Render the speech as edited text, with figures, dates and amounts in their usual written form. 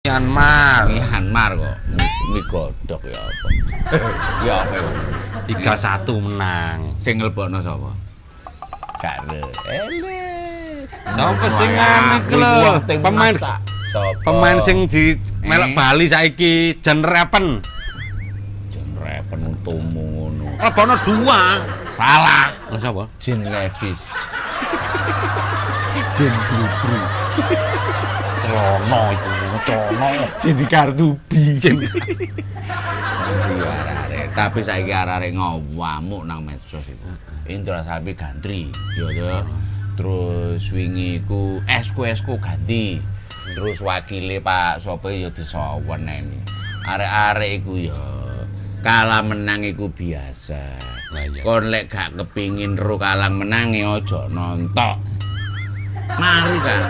Myanmar kok. Mi godhog ya apa? Ya apa ya? 3-1 menang. Sing nglebokno sapa? Kare. Ele. Sapa sing anu iku lho? Pemain sing di melok Bali saiki Jan Repen. Jan Repen untumu ngono. Lebono 2. Salah. Lha sapa? Jen Levis. Jen Blubru. Trono iku, Trono. Jen Kartubi. Tapi saiki arek ngomong nang medsos iku. Indra Sapi gantri, ya to. Terus wingi iku esku ganti. Terus wakile Pak sapa ya disaweneni. Arek-arek iku ya kalah menang iku biasa. Kon lek gak kepingin ro kalah menange aja nontok. Mari kan.